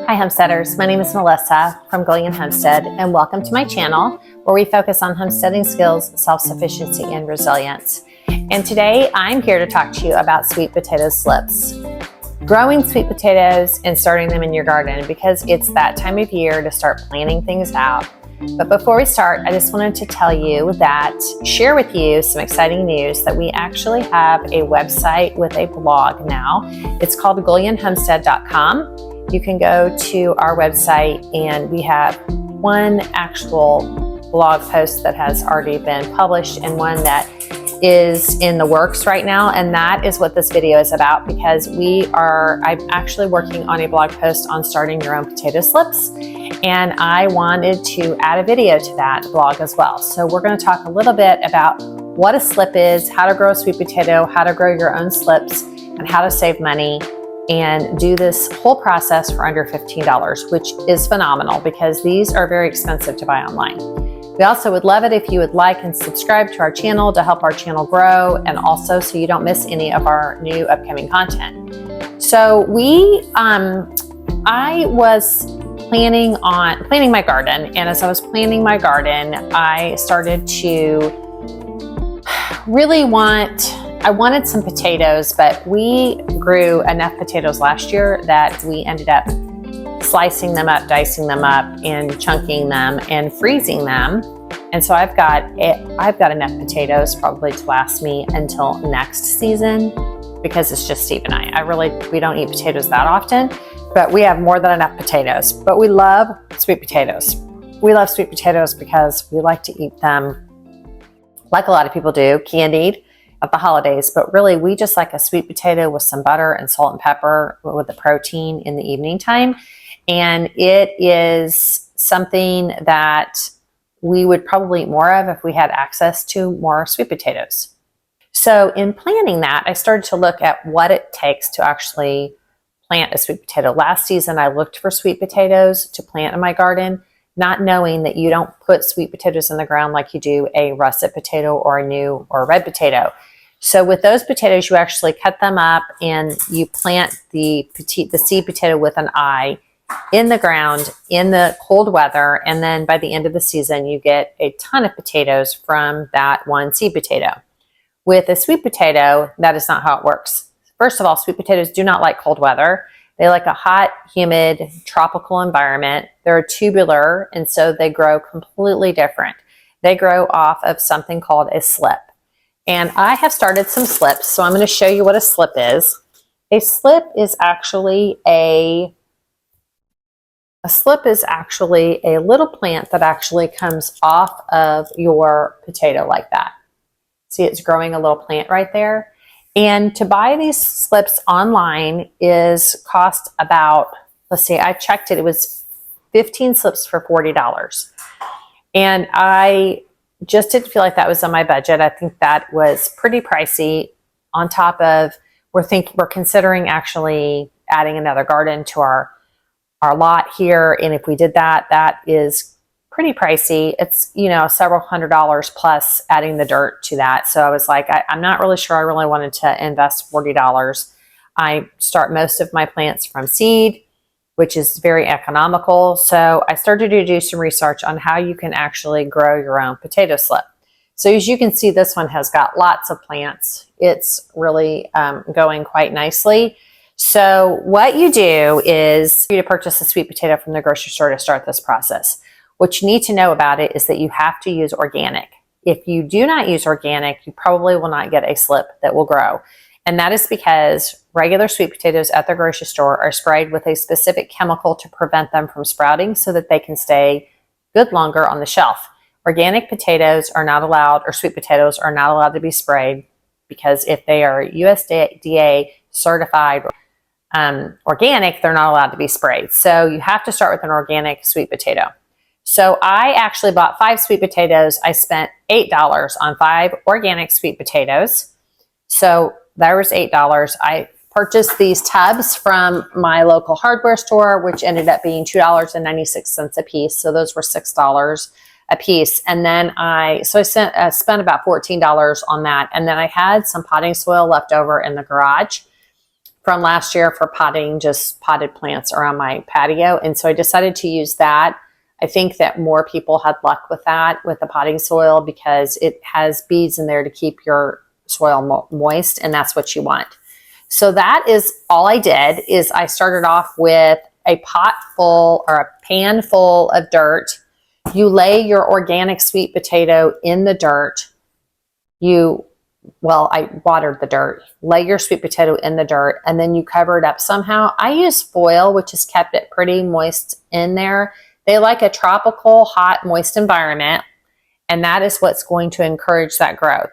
Hi homesteaders, my name is Melissa from GullionHomestead and welcome to my channel where we focus on homesteading skills, self-sufficiency, and resilience. And today I'm here to talk to you about sweet potato slips. Growing sweet potatoes and starting them in your garden because it's that time of year to start planning things out. But before we start, I just wanted to share with you some exciting news that we actually have a website with a blog now. It's called GullionHomestead.com. You can go to our website and we have one actual blog post that has already been published and one that is in the works right now. And that is what this video is about because I'm actually working on a blog post on starting your own potato slips. And I wanted to add a video to that blog as well. So we're going to talk a little bit about what a slip is, how to grow a sweet potato, how to grow your own slips, and how to save money and do this whole process for under $15, which is phenomenal because these are very expensive to buy online. We also would love it if you would like and subscribe to our channel to help our channel grow and also so you don't miss any of our new upcoming content. So I was planning my garden, and as I was planning my garden, I started to I wanted some potatoes, but we grew enough potatoes last year that we ended up slicing them up, dicing them up, and chunking them and freezing them. And so I've got enough potatoes probably to last me until next season because it's just Steve and I. We don't eat potatoes that often, but we have more than enough potatoes. But we love sweet potatoes. We love sweet potatoes because we like to eat them like a lot of people do, candied at the holidays, but really we just like a sweet potato with some butter and salt and pepper with the protein in the evening time. And it is something that we would probably eat more of if we had access to more sweet potatoes. So in planning that, I started to look at what it takes to actually plant a sweet potato. Last season, I looked for sweet potatoes to plant in my garden, not knowing that you don't put sweet potatoes in the ground like you do a russet potato or a new or red potato. So with those potatoes, you actually cut them up and you plant the seed potato with an eye in the ground in the cold weather. And then by the end of the season, you get a ton of potatoes from that one seed potato. With a sweet potato, that is not how it works. First of all, sweet potatoes do not like cold weather. They like a hot, humid, tropical environment. They're tubular, and so they grow completely different. They grow off of something called a slip. And I have started some slips, so I'm going to show you what a slip is. A slip is actually a little plant that actually comes off of your potato like that. See, it's growing a little plant right there. And to buy these slips online cost about, let's see, I checked it, it was 15 slips for $40. And I just didn't feel like that was on my budget. I think that was pretty pricey. On top of, we're considering actually adding another garden to our lot here. And if we did that, that is pretty pricey. It's, several $100s plus adding the dirt to that. So I was like, I'm not really sure I really wanted to invest $40. I start most of my plants from seed, which is very economical. So I started to do some research on how you can actually grow your own potato slip. So as you can see, this one has got lots of plants. It's really going quite nicely. So what you do is you purchase a sweet potato from the grocery store to start this process. What you need to know about it is that you have to use organic. If you do not use organic, you probably will not get a slip that will grow. And that is because regular sweet potatoes at the grocery store are sprayed with a specific chemical to prevent them from sprouting so that they can stay good longer on the shelf. Organic potatoes are not allowed, or sweet potatoes are not allowed to be sprayed because if they are USDA certified organic, they're not allowed to be sprayed. So you have to start with an organic sweet potato. So I actually bought 5 sweet potatoes. I spent $8 on 5 organic sweet potatoes. So there was $8. I purchased these tubs from my local hardware store, which ended up being $2.96 a piece. So those were $6 a piece. And then I spent about $14 on that. And then I had some potting soil left over in the garage from last year for potting just potted plants around my patio. And so I decided to use that. I think that more people had luck with that, with the potting soil, because it has beads in there to keep your soil moist, and that's what you want. So that is all I did. Is I started off with a pot full or a pan full of dirt. You lay your organic sweet potato in the dirt. I watered the dirt. Lay your sweet potato in the dirt, and then you cover it up somehow. I use foil, which has kept it pretty moist in there. They like a tropical, hot, moist environment, and that is what's going to encourage that growth.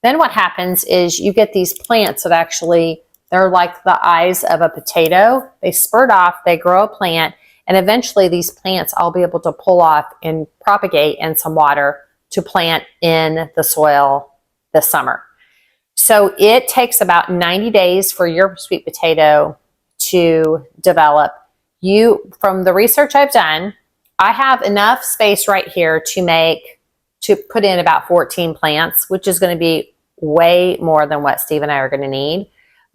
Then what happens is you get these plants that actually, they're like the eyes of a potato. They spurt off, they grow a plant, and eventually these plants I'll be able to pull off and propagate in some water to plant in the soil this summer. So it takes about 90 days for your sweet potato to develop. From the research I've done, I have enough space right here to put in about 14 plants, which is going to be way more than what Steve and I are going to need.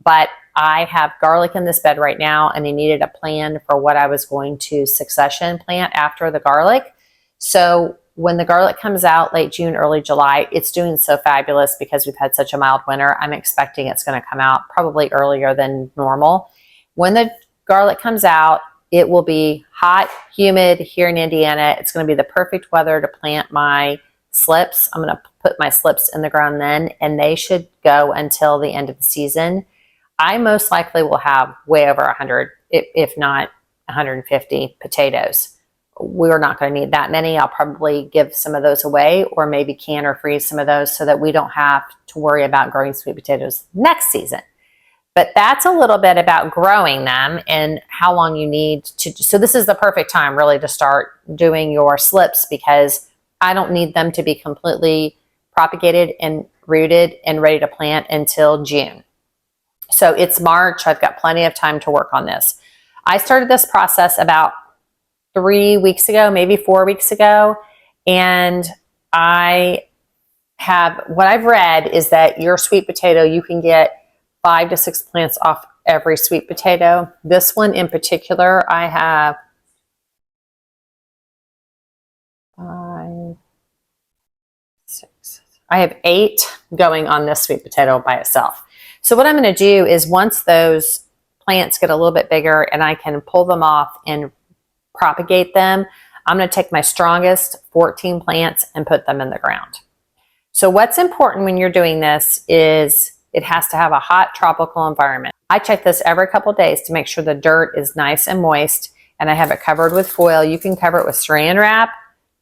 But I have garlic in this bed right now, and I needed a plan for what I was going to succession plant after the garlic. So when the garlic comes out late June, early July, it's doing so fabulous because we've had such a mild winter. I'm expecting it's going to come out probably earlier than normal. When the garlic comes out, it will be hot, humid here in Indiana. It's going to be the perfect weather to plant my slips. I'm going to put my slips in the ground then, and they should go until the end of the season. I most likely will have way over 100, if not 150 potatoes. We're not going to need that many. I'll probably give some of those away, or maybe can or freeze some of those so that we don't have to worry about growing sweet potatoes next season. But that's a little bit about growing them and how long you need to. So this is the perfect time really to start doing your slips, because I don't need them to be completely propagated and rooted and ready to plant until June. So it's March. I've got plenty of time to work on this. I started this process about 3 weeks ago, maybe 4 weeks ago. And what I've read is that your sweet potato, you can get 5 to 6 plants off every sweet potato. This one in particular, I have 5, 6. I have 8 going on this sweet potato by itself. So what I'm going to do is, once those plants get a little bit bigger and I can pull them off and propagate them, I'm going to take my strongest 14 plants and put them in the ground. So what's important when you're doing this is it has to have a hot tropical environment. I check this every couple of days to make sure the dirt is nice and moist, and I have it covered with foil. You can cover it with saran wrap.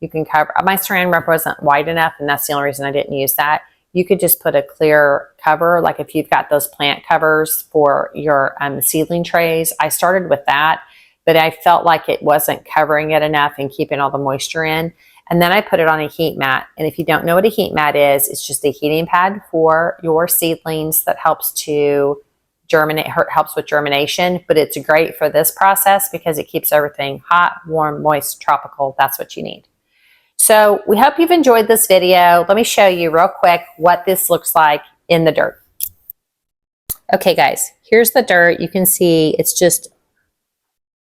My saran wrap wasn't wide enough, and that's the only reason I didn't use that. You could just put a clear cover, like if you've got those plant covers for your seedling trays. I started with that, but I felt like it wasn't covering it enough and keeping all the moisture in. And then I put it on a heat mat. And if you don't know what a heat mat is, it's just a heating pad for your seedlings that helps to germinate, helps with germination. But it's great for this process because it keeps everything hot, warm, moist, tropical. That's what you need. So we hope you've enjoyed this video. Let me show you real quick what this looks like in the dirt. Okay, guys, here's the dirt. You can see it's just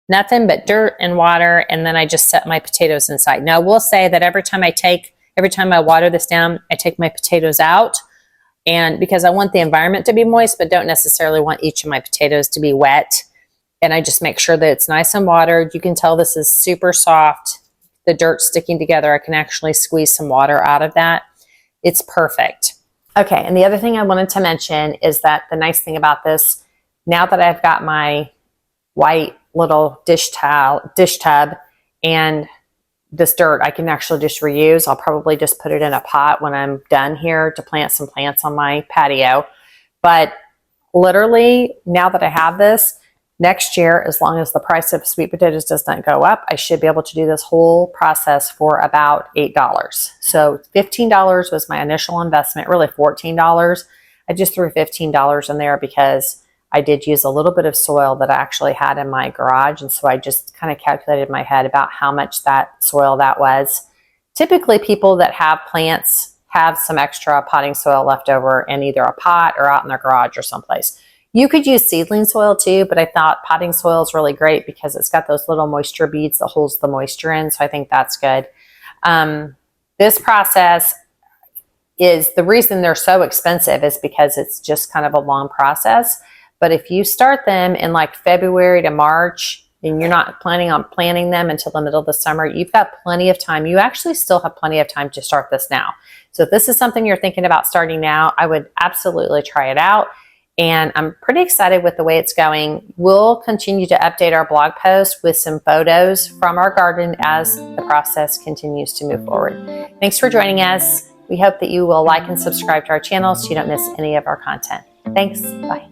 nothing but dirt and water, and then I just set my potatoes inside. Now, I will say that every time I water this down, I take my potatoes out, and because I want the environment to be moist, but don't necessarily want each of my potatoes to be wet, and I just make sure that it's nice and watered. You can tell this is super soft. The dirt's sticking together. I can actually squeeze some water out of that. It's perfect. Okay, and the other thing I wanted to mention is that the nice thing about this, now that I've got my white little dish tub and this dirt, I can actually just reuse. I'll probably just put it in a pot when I'm done here to plant some plants on my patio. But literally, now that I have this, next year, as long as the price of sweet potatoes does not go up, I should be able to do this whole process for about $8. So $15 was my initial investment, really $14. I just threw $15 in there because I did use a little bit of soil that I actually had in my garage. And so I just kind of calculated in my head about how much that soil that was. Typically, people that have plants have some extra potting soil left over in either a pot or out in their garage or someplace. You could use seedling soil too, but I thought potting soil is really great because it's got those little moisture beads that holds the moisture in. So I think that's good. This process is the reason they're so expensive is because it's just kind of a long process. But if you start them in like February to March, and you're not planning on planting them until the middle of the summer, you've got plenty of time. You actually still have plenty of time to start this now. So if this is something you're thinking about starting now, I would absolutely try it out. And I'm pretty excited with the way it's going. We'll continue to update our blog post with some photos from our garden as the process continues to move forward. Thanks for joining us. We hope that you will like and subscribe to our channel so you don't miss any of our content. Thanks. Bye.